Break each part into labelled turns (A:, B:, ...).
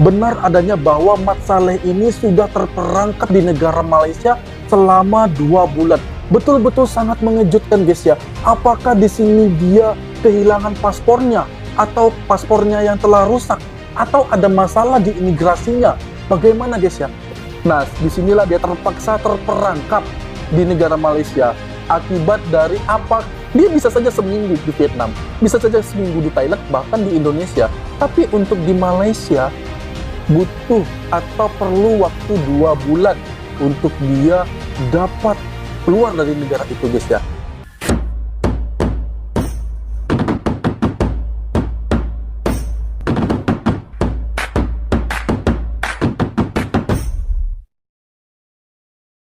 A: benar adanya bahwa Mat Saleh ini sudah terperangkap di negara Malaysia selama 2 bulan. Betul-betul sangat mengejutkan guys ya. Apakah di sini dia kehilangan paspornya atau paspornya yang telah rusak atau ada masalah di imigrasinya? Bagaimana guys ya? Nah, disinilah dia terpaksa terperangkap di negara Malaysia akibat dari apa? Dia bisa saja seminggu di Vietnam, bisa saja seminggu di Thailand, bahkan di Indonesia. Tapi untuk di Malaysia butuh atau perlu waktu 2 bulan untuk dia dapat keluar dari negara itu guys ya.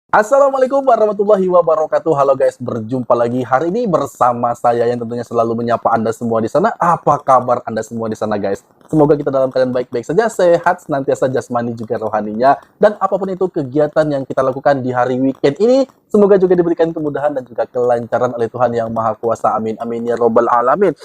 A: Assalamualaikum warahmatullahi wabarakatuh. Halo guys, berjumpa lagi hari ini bersama saya yang tentunya selalu menyapa Anda semua di sana. Apa kabar Anda semua di sana guys? Semoga kita dalam keadaan baik-baik saja, sehat, senantiasa jasmani juga rohaninya. Dan apapun itu kegiatan yang kita lakukan di hari weekend ini, semoga juga diberikan kemudahan dan juga kelancaran oleh Tuhan Yang Maha Kuasa. Amin, amin ya robbal alamin.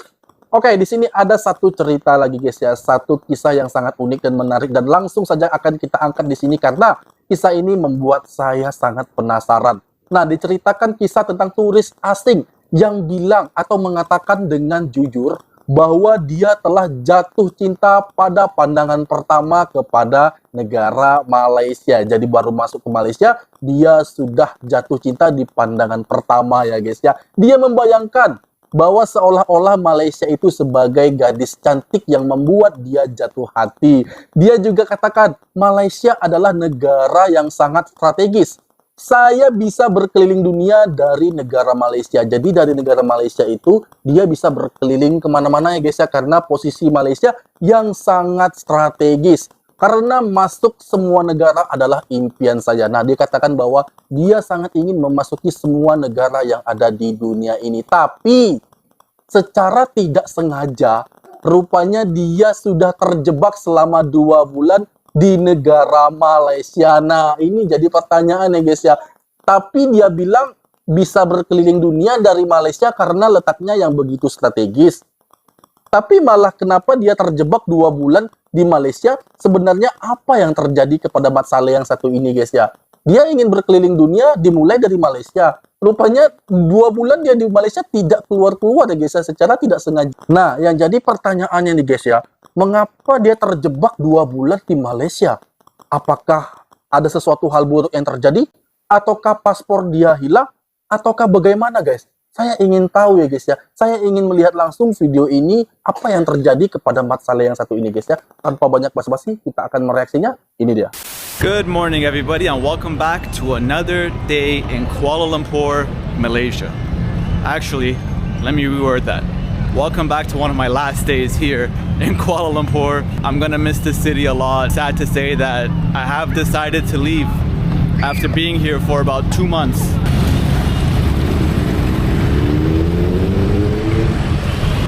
A: Oke, di sini ada satu cerita lagi guys ya, satu kisah yang sangat unik dan menarik dan langsung saja akan kita angkat di sini karena kisah ini membuat saya sangat penasaran. Nah, diceritakan kisah tentang turis asing yang bilang atau mengatakan dengan jujur bahwa dia telah jatuh cinta pada pandangan pertama kepada negara Malaysia. Jadi baru masuk ke Malaysia, dia sudah jatuh cinta di pandangan pertama ya guys ya. Dia membayangkan bahwa seolah-olah Malaysia itu sebagai gadis cantik yang membuat dia jatuh hati. Dia juga katakan, Malaysia adalah negara yang sangat strategis. Saya bisa berkeliling dunia dari negara Malaysia. Jadi dari negara Malaysia itu, dia bisa berkeliling kemana-mana ya guys ya, karena posisi Malaysia yang sangat strategis. Karena masuk semua negara adalah impian saya. Nah, dia katakan bahwa dia sangat ingin memasuki semua negara yang ada di dunia ini. Tapi, secara tidak sengaja, rupanya dia sudah terjebak selama 2 bulan di negara Malaysia. Nah, ini jadi pertanyaan ya guys ya. Tapi dia bilang bisa berkeliling dunia dari Malaysia karena letaknya yang begitu strategis. Tapi malah kenapa dia terjebak 2 bulan di Malaysia? Sebenarnya apa yang terjadi kepada Mat Saleh yang satu ini guys ya? Dia ingin berkeliling dunia dimulai dari Malaysia. Rupanya 2 bulan dia di Malaysia tidak keluar-keluar ya guys ya, secara tidak sengaja. Nah, yang jadi pertanyaannya nih guys ya, mengapa dia terjebak 2 bulan di Malaysia? Apakah ada sesuatu hal buruk yang terjadi? Ataukah paspor dia hilang? Ataukah bagaimana guys? Saya ingin tahu ya guys ya. Saya ingin melihat langsung video ini apa yang terjadi kepada Mat Saleh yang satu ini guys ya. Tanpa banyak basa-basi, kita akan mereaksinya. Ini dia.
B: Good morning everybody and welcome back to another day in Kuala Lumpur, Malaysia. Actually, let me reword that. Welcome back to one of my last days here in Kuala Lumpur. I'm gonna miss the city a lot. Sad to say that I have decided to leave after being here for about 2 months.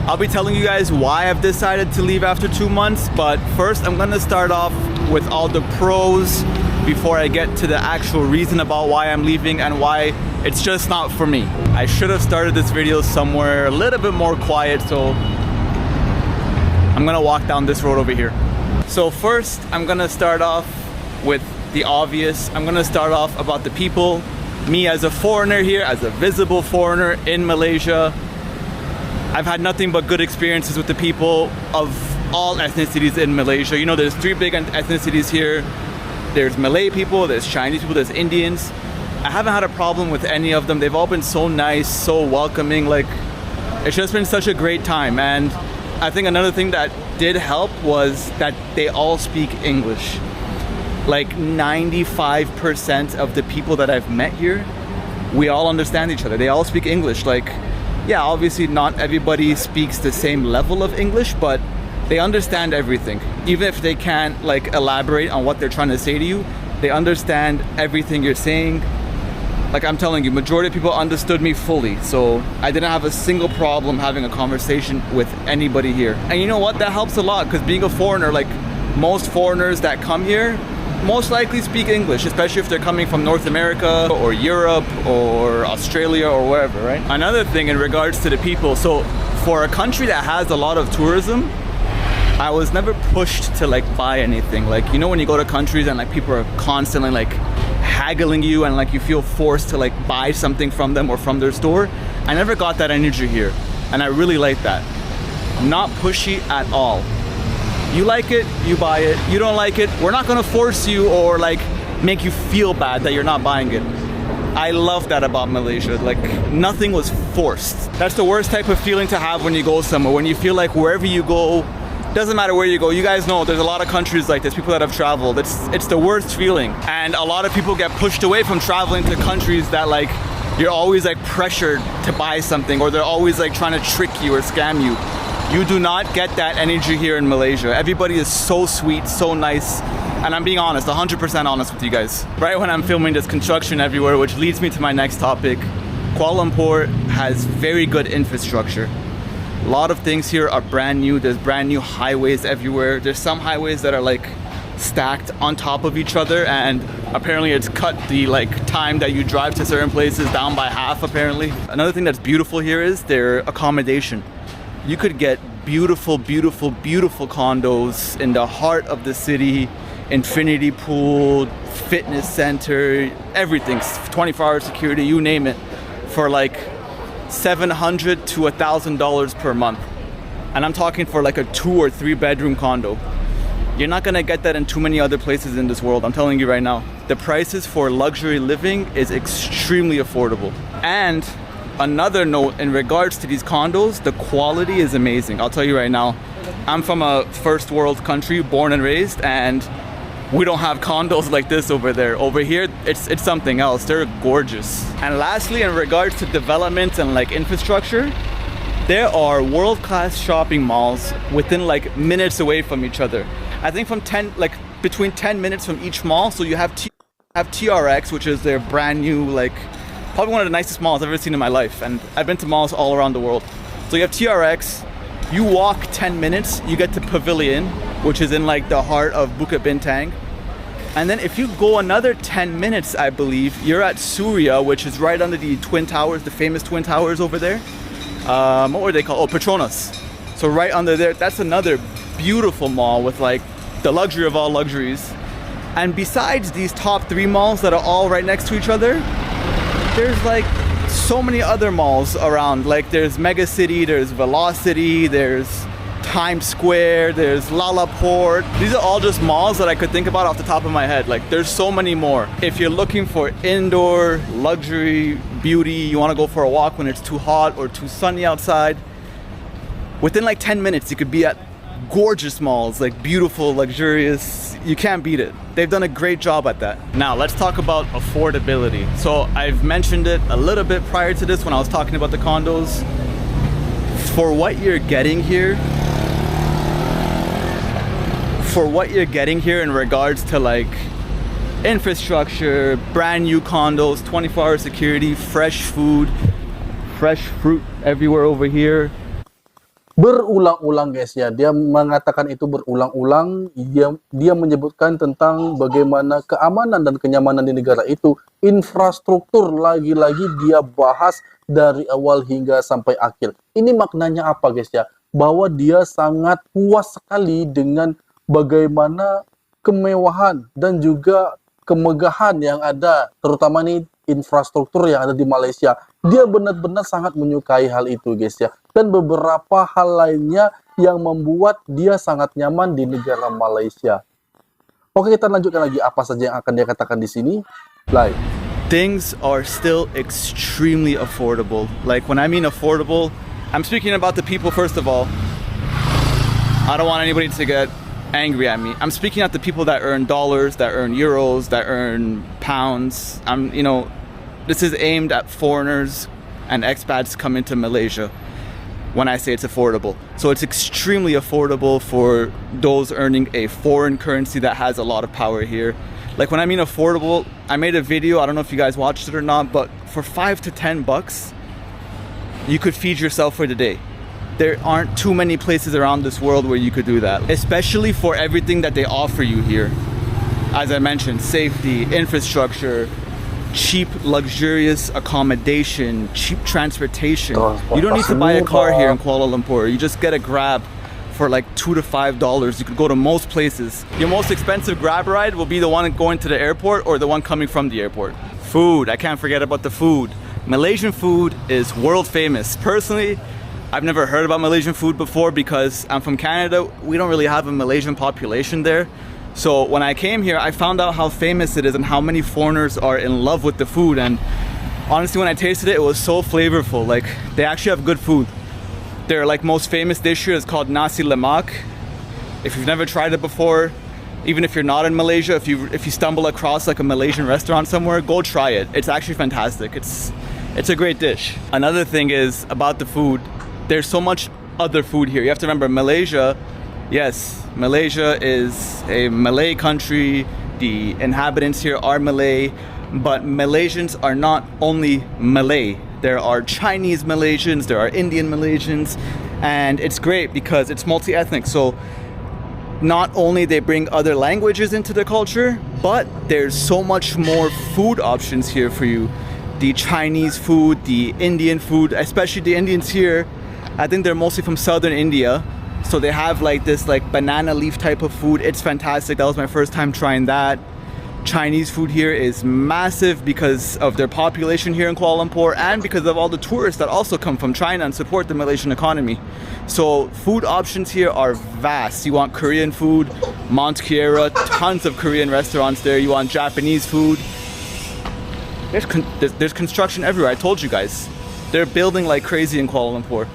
B: I'll be telling you guys why I've decided to leave after 2 months, but first I'm gonna start off with all the pros before I get to the actual reason about why I'm leaving and why it's just not for me. I should have started this video somewhere a little bit more quiet, so I'm gonna walk down this road over here. So first, I'm gonna start off with the obvious. I'm gonna start off about the people. Me as a foreigner here, as a visible foreigner in Malaysia, I've had nothing but good experiences with the people of all ethnicities in Malaysia. You know, there's 3 big ethnicities here. There's Malay people, there's Chinese people, there's Indians. I haven't had a problem with any of them. They've all been so nice, so welcoming. Like, it's just been such a great time. And I think another thing that did help was that they all speak English. Like 95% of the people that I've met here, we all understand each other. They all speak English. Like, yeah, obviously not everybody speaks the same level of English, but they understand everything. Even if they can't like elaborate on what they're trying to say to you, they understand everything you're saying. Like I'm telling you, majority of people understood me fully. So I didn't have a single problem having a conversation with anybody here. And you know what? That helps a lot because being a foreigner, like most foreigners that come here, most likely speak English, especially if they're coming from North America or Europe or Australia or wherever, right? Another thing in regards to the people, so for a country that has a lot of tourism, I was never pushed to like buy anything. Like, you know, when you go to countries and like people are constantly like haggling you and like you feel forced to like buy something from them or from their store. I never got that energy here, and I really like that. Not pushy at all. You like it, you buy it. You don't like it, we're not gonna force you or like make you feel bad that you're not buying it. I love that about Malaysia. Like, nothing was forced. That's the worst type of feeling to have when you go somewhere, when you feel like wherever you go, doesn't matter where you go. You guys know there's a lot of countries like this, people that have traveled. It's the worst feeling. And a lot of people get pushed away from traveling to countries that like, you're always like pressured to buy something, or they're always like trying to trick you or scam you. You do not get that energy here in Malaysia. Everybody is so sweet, so nice. And I'm being honest, 100% honest with you guys. Right when I'm filming, there's construction everywhere, which leads me to my next topic. Kuala Lumpur has very good infrastructure. A lot of things here are brand new. There's brand new highways everywhere. There's some highways that are like stacked on top of each other, and apparently it's cut the like time that you drive to certain places down by half apparently. Another thing that's beautiful here is their accommodation. You could get beautiful, beautiful, beautiful condos in the heart of the city, infinity pool, fitness center, everything, 24-hour security, you name it, for like $700 to $1,000 per month. And I'm talking for like a 2 or 3 bedroom condo. You're not gonna get that in too many other places in this world, I'm telling you right now. The prices for luxury living is extremely affordable. And another note in regards to these condos, the quality is amazing. I'll tell you right now, I'm from a first world country, born and raised, and we don't have condos like this over there. Over here, it's something else. They're gorgeous. And lastly, in regards to development and like infrastructure, there are world-class shopping malls within like minutes away from each other. I think between 10 minutes from each mall. So you have TRX, which is their brand new, like probably one of the nicest malls I've ever seen in my life. And I've been to malls all around the world. So you have TRX, you walk 10 minutes, you get to Pavilion, which is in like the heart of Bukit Bintang. And then if you go another 10 minutes, I believe, you're at Surya, which is right under the Twin Towers, the famous Twin Towers over there. What were they called? Oh, Petronas. So right under there, that's another beautiful mall with like the luxury of all luxuries. And besides these top 3 malls that are all right next to each other, there's like so many other malls around. Like there's Mega City, there's Velocity, there's Times Square, there's Lalaport. These are all just malls that I could think about off the top of my head. Like there's so many more. If you're looking for indoor luxury beauty, you want to go for a walk when it's too hot or too sunny outside, within like 10 minutes you could be at gorgeous malls, like beautiful, luxurious. You can't beat it. They've done a great job at that. Now let's talk about affordability. So I've mentioned it a little bit prior to this when I was talking about the condos. For what you're getting here, in regards to like infrastructure, brand new condos, 24-hour security, fresh food, fresh fruit everywhere over here.
A: Berulang-ulang guys ya, dia mengatakan itu berulang-ulang. Dia menyebutkan tentang bagaimana keamanan dan kenyamanan di negara itu. Infrastruktur lagi-lagi dia bahas dari awal hingga sampai akhir. Ini maknanya apa guys ya? Bahwa dia sangat puas sekali dengan bagaimana kemewahan dan juga kemegahan yang ada, terutama nih infrastruktur yang ada di Malaysia. Dia benar-benar sangat menyukai hal itu guys ya. Dan beberapa hal lainnya yang membuat dia sangat nyaman di negara Malaysia. Oke, kita lanjutkan lagi apa saja yang akan dia katakan di sini. Live.
B: Things are still extremely affordable. Like when I mean affordable, I'm speaking about the people first of all. I don't want anybody to get angry at me. I'm speaking at the people that earn dollars, that earn euros, that earn pounds. This is aimed at foreigners and expats come into Malaysia when I say it's affordable. So it's extremely affordable for those earning a foreign currency that has a lot of power here. Like when I mean affordable, I made a video, I don't know if you guys watched it or not, but for $5 to $10, you could feed yourself for the day. There aren't too many places around this world where you could do that, especially for everything that they offer you here. As I mentioned, safety, infrastructure, cheap, luxurious accommodation, cheap transportation. You don't need to buy a car here in Kuala Lumpur. You just get a Grab for like $2 to $5. You could go to most places. Your most expensive Grab ride will be the one going to the airport or the one coming from the airport. Food, I can't forget about the food. Malaysian food is world famous. Personally, I've never heard about Malaysian food before because I'm from Canada. We don't really have a Malaysian population there. So when I came here, I found out how famous it is and how many foreigners are in love with the food. And honestly, when I tasted it, it was so flavorful. Like, they actually have good food. Their like most famous dish here is called nasi lemak. If you've never tried it before, even if you're not in Malaysia, if you stumble across like a Malaysian restaurant somewhere, go try it. It's actually fantastic. It's a great dish. Another thing is about the food. There's so much other food here. You have to remember, Malaysia, yes, Malaysia is a Malay country. The inhabitants here are Malay, but Malaysians are not only Malay. There are Chinese Malaysians, there are Indian Malaysians, and it's great because it's multi-ethnic. So not only they bring other languages into the culture, but there's so much more food options here for you. The Chinese food, the Indian food, especially the Indians here, I think they're mostly from southern India. So they have like this like banana leaf type of food. It's fantastic. That was my first time trying that. Chinese food here is massive because of their population here in Kuala Lumpur and because of all the tourists that also come from China and support the Malaysian economy. So food options here are vast. You want Korean food, Mont Kiara, tons of Korean restaurants there. You want Japanese food. There's construction everywhere. I told you guys. They're building like crazy in Kuala Lumpur.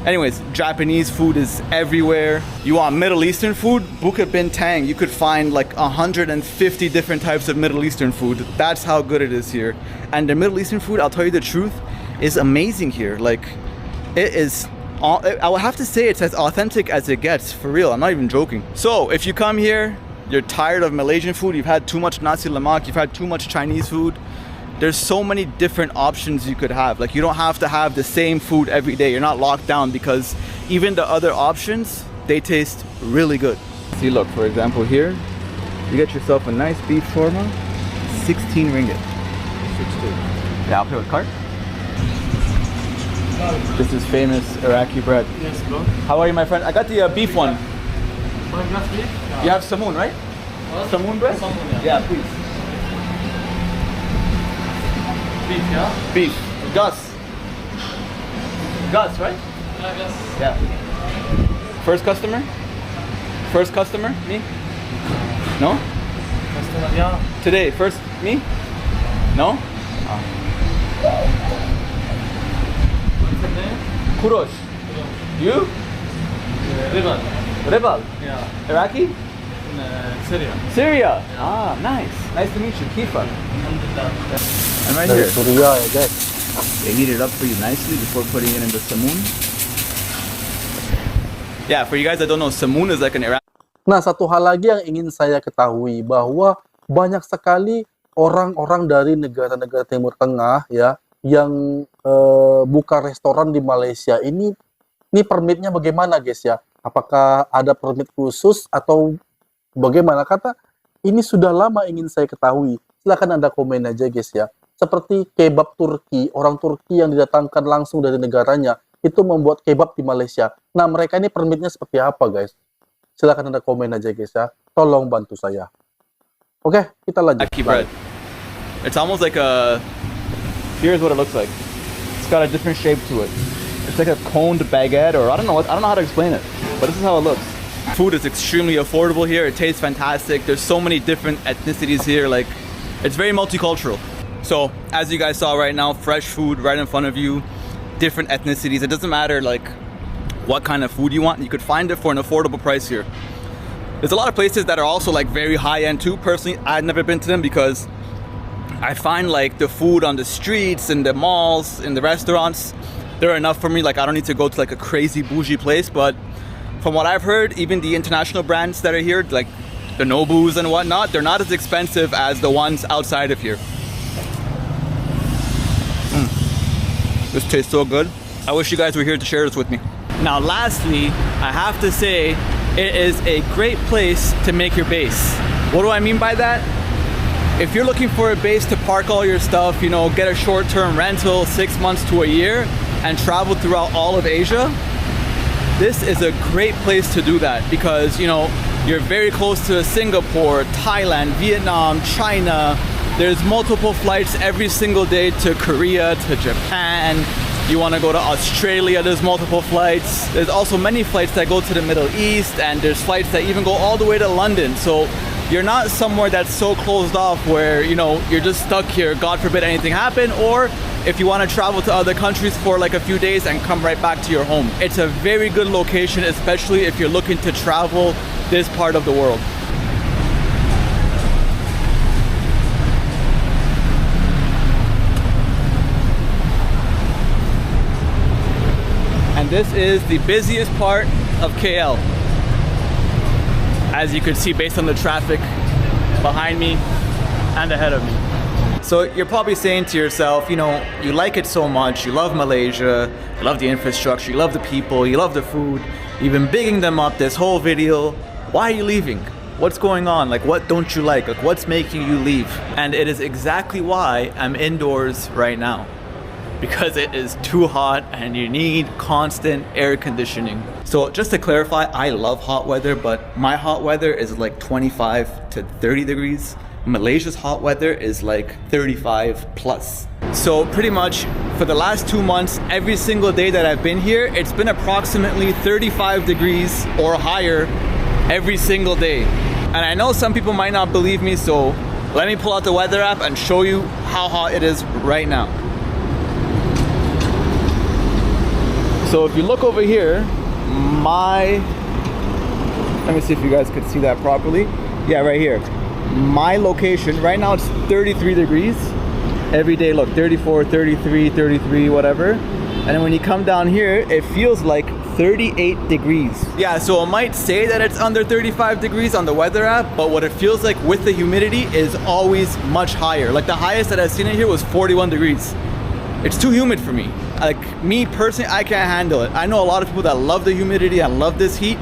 B: Anyways, Japanese food is everywhere. You want Middle Eastern food? Bukit Bintang. You could find like 150 different types of Middle Eastern food. That's how good it is here. And the Middle Eastern food, I'll tell you the truth, is amazing here. Like, it is, I will have to say it's as authentic as it gets, for real. I'm not even joking. So, if you come here, you're tired of Malaysian food, you've had too much nasi lemak, you've had too much Chinese food, there's so many different options you could have. Like, you don't have to have the same food every day. You're not locked down because even the other options, they taste really good. See, look, for example, here, you get yourself a nice beef shawarma, 16 ringgit. 16. Yeah, I'll pay with card. This is famous Iraqi bread.
C: Yes, bro.
B: How are you, my friend? I got the beef one.
C: One glass beef? Yeah.
B: You have samoon, right?
C: What?
B: Samoon bread?
C: Samoon, yeah.
B: Yeah, please.
C: Beef, yeah?
B: Beef. Gus. Gus, right?
C: Yeah, yes.
B: Yeah. First customer? First customer? Me? No?
C: Customer, yeah.
B: Today, first me? No?
C: What's the name?
B: Kurosh. You?
C: Rival.
B: Rebal.
C: Yeah.
B: Iraqi?
C: In Syria.
B: Syria. Ah, nice. Nice to meet you. Kifa. And right
A: Dari
B: here.
A: Suria ya guys.
B: They heat it up for you nicely before putting it in the samoon. Yeah, for you guys that don't know, samoon is like an Iraqi.
A: Nah, satu hal lagi yang ingin saya ketahui bahwa banyak sekali orang-orang dari negara-negara Timur Tengah ya yang buka restoran di Malaysia ini permitnya bagaimana guys ya? Apakah ada permit khusus atau bagaimana? Kata ini sudah lama ingin saya ketahui. Silakan Anda komen aja guys ya. Seperti kebab Turki, orang Turki yang didatangkan langsung dari negaranya itu membuat kebab di Malaysia. Nah, mereka ini permitnya seperti apa guys? Silakan Anda komen aja guys ya. Tolong bantu saya. Oke, kita lanjut.
B: Iraqi bread. It's almost like a. Here's what it looks like. It's got a different shape to it. It's like a coned baguette, or I don't know how to explain it, but this is how it looks. Food is extremely affordable here. It tastes fantastic. There's so many different ethnicities here. Like, it's very multicultural. So, as you guys saw right now, fresh food right in front of you, different ethnicities. It doesn't matter like what kind of food you want. You could find it for an affordable price here. There's a lot of places that are also like very high end too. Personally, I've never been to them because I find like the food on the streets, in the malls, in the restaurants, they're enough for me. Like, I don't need to go to like a crazy bougie place. But from what I've heard, even the international brands that are here, like the Nobus and whatnot, they're not as expensive as the ones outside of here. This tastes so good. I wish you guys were here to share this with me. Now, lastly, I have to say, it is a great place to make your base. What do I mean by that? If you're looking for a base to park all your stuff, you know, get a short-term rental, 6 months to a year, and travel throughout all of Asia, this is a great place to do that because, you know, you're very close to Singapore, Thailand, Vietnam, China. There's multiple flights every single day to Korea, to Japan. You want to go to Australia, there's multiple flights. There's also many flights that go to the Middle East, and there's flights that even go all the way to London. So you're not somewhere that's so closed off where, you know, you're just stuck here, God forbid anything happen, or if you want to travel to other countries for like a few days and come right back to your home. It's a very good location, especially if you're looking to travel this part of the world. And this is the busiest part of KL. As you can see based on the traffic behind me and ahead of me. So you're probably saying to yourself, you know, you like it so much, you love Malaysia, you love the infrastructure, you love the people, you love the food, you've been bigging them up this whole video. Why are you leaving? What's going on? Like, what don't you like? Like, what's making you leave? And it is exactly why I'm indoors right now. Because it is too hot and you need constant air conditioning. So just to clarify, I love hot weather, but my hot weather is like 25 to 30 degrees. Malaysia's hot weather is like 35 plus. So pretty much for the last 2 months, every single day that I've been here, it's been approximately 35 degrees or higher every single day. And I know some people might not believe me, so let me pull out the weather app and show you how hot it is right now. So if you look over here, let me see if you guys could see that properly. Yeah, right here. My location, right now it's 33 degrees. Every day, look, 34, 33, 33, whatever. And then when you come down here, it feels like 38 degrees. Yeah, so it might say that it's under 35 degrees on the weather app, but what it feels like with the humidity is always much higher. Like the highest that I've seen it here was 41 degrees. It's too humid for me. Like me personally, I can't handle it. I know a lot of people that love the humidity and love this heat,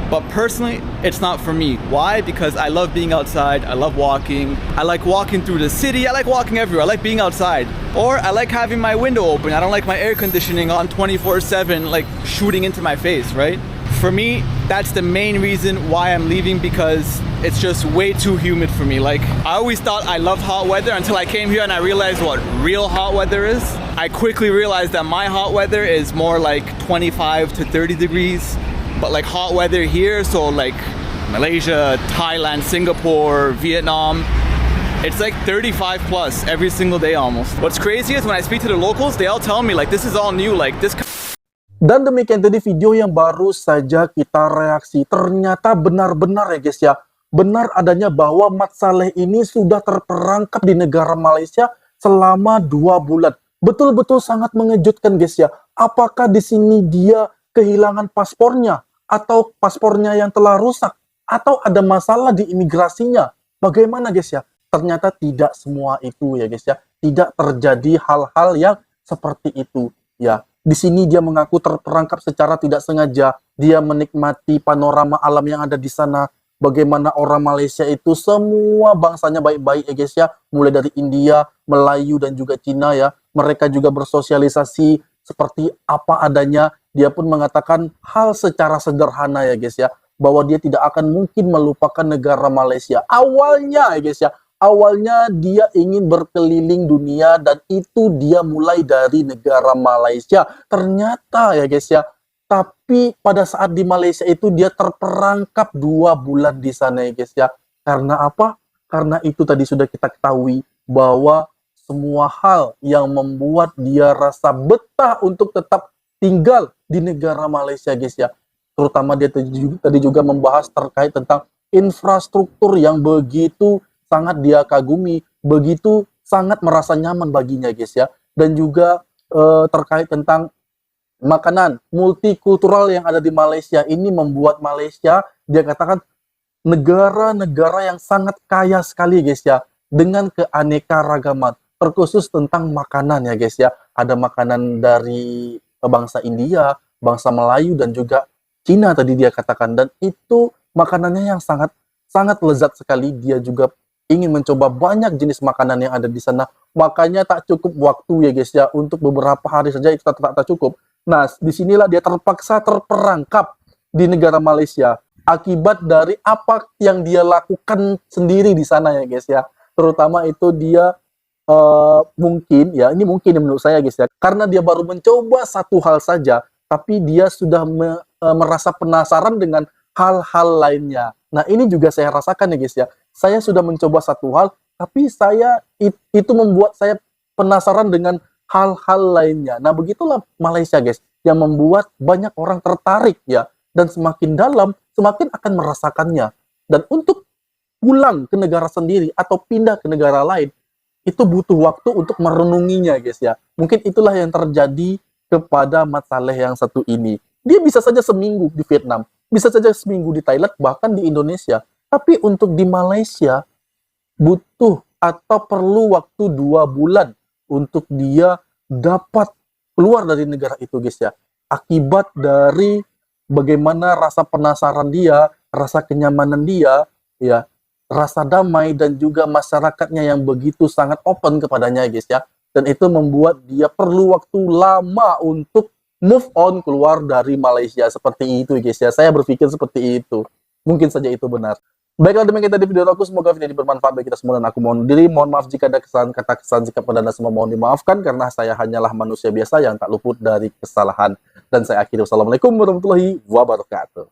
B: but personally, it's not for me. Why? Because I love being outside. I love walking. I like walking through the city. I like walking everywhere. I like being outside. Or I like having my window open. I don't like my air conditioning on 24/7, like shooting into my face, right? For me, that's the main reason why I'm leaving, because it's just way too humid for me. Like, I always thought I loved hot weather until I came here and I realized what real hot weather is. I quickly realized that my hot weather is more like 25 to 30 degrees, but like hot weather here, so like Malaysia, Thailand, Singapore, Vietnam, it's like 35 plus every single day almost. What's crazy is when I speak to the locals, they all tell me like this is all new, like this.
A: Dan demikian tadi video yang baru saja kita reaksi. Ternyata benar-benar ya guys ya, benar adanya bahwa Mat Saleh ini sudah terperangkap di negara Malaysia selama 2 bulan. Betul-betul sangat mengejutkan guys ya. Apakah di sini dia kehilangan paspornya, atau paspornya yang telah rusak, atau ada masalah di imigrasinya? Bagaimana guys ya? Ternyata tidak semua itu ya guys ya. Tidak terjadi hal-hal yang seperti itu ya. Di sini dia mengaku terperangkap secara tidak sengaja. Dia menikmati panorama alam yang ada di sana. Bagaimana orang Malaysia itu semua bangsanya baik-baik ya guys ya. Mulai dari India, Melayu, dan juga Cina ya. Mereka juga bersosialisasi seperti apa adanya. Dia pun mengatakan hal secara sederhana ya guys ya. Bahwa dia tidak akan mungkin melupakan negara Malaysia. Awalnya ya guys ya. Awalnya dia ingin berkeliling dunia dan itu dia mulai dari negara Malaysia. Ternyata ya guys ya, tapi pada saat di Malaysia itu dia terperangkap 2 bulan di sana ya guys ya. Karena apa? Karena itu tadi sudah kita ketahui bahwa semua hal yang membuat dia rasa betah untuk tetap tinggal di negara Malaysia guys ya. Terutama dia tadi juga membahas terkait tentang infrastruktur yang begitu sangat dia kagumi, begitu sangat merasa nyaman baginya guys ya. Dan juga terkait tentang makanan multikultural yang ada di Malaysia ini membuat Malaysia, dia katakan, negara-negara yang sangat kaya sekali guys ya, dengan keanekaragaman, terkhusus tentang makanan ya guys ya. Ada makanan dari bangsa India, bangsa Melayu, dan juga Cina tadi dia katakan, dan itu makanannya yang sangat lezat sekali. Dia juga ingin mencoba banyak jenis makanan yang ada di sana. Makanya tak cukup waktu ya guys ya, untuk beberapa hari saja itu tak cukup. Nah, disinilah dia terpaksa terperangkap di negara Malaysia akibat dari apa yang dia lakukan sendiri di sana ya guys ya. Terutama itu dia mungkin ya, ini mungkin ya menurut saya guys ya, karena dia baru mencoba satu hal saja, tapi dia sudah merasa penasaran dengan hal-hal lainnya. Nah, ini juga saya rasakan ya guys ya. Saya sudah mencoba satu hal, tapi itu membuat saya penasaran dengan hal-hal lainnya. Nah, begitulah Malaysia guys, yang membuat banyak orang tertarik ya, dan semakin dalam, semakin akan merasakannya. Dan untuk pulang ke negara sendiri atau pindah ke negara lain, itu butuh waktu untuk merenunginya guys ya. Mungkin itulah yang terjadi kepada Mat Saleh yang satu ini. Dia bisa saja seminggu di Vietnam, bisa saja seminggu di Thailand, bahkan di Indonesia. Tapi untuk di Malaysia, butuh atau perlu waktu 2 bulan untuk dia dapat keluar dari negara itu guys ya. Akibat dari bagaimana rasa penasaran dia, rasa kenyamanan dia, ya, rasa damai, dan juga masyarakatnya yang begitu sangat open kepadanya guys ya. Dan itu membuat dia perlu waktu lama untuk move on keluar dari Malaysia. Seperti itu guys ya, saya berpikir seperti itu. Mungkin saja itu benar. Baiklah, demikian tadi video aku, semoga video ini bermanfaat bagi kita semua, dan aku mohon diri, mohon maaf jika ada kesalahan kata, kesalahan sikap pada Anda semua, mohon dimaafkan, karena saya hanyalah manusia biasa yang tak luput dari kesalahan. Dan saya akhiri, wassalamualaikum warahmatullahi wabarakatuh.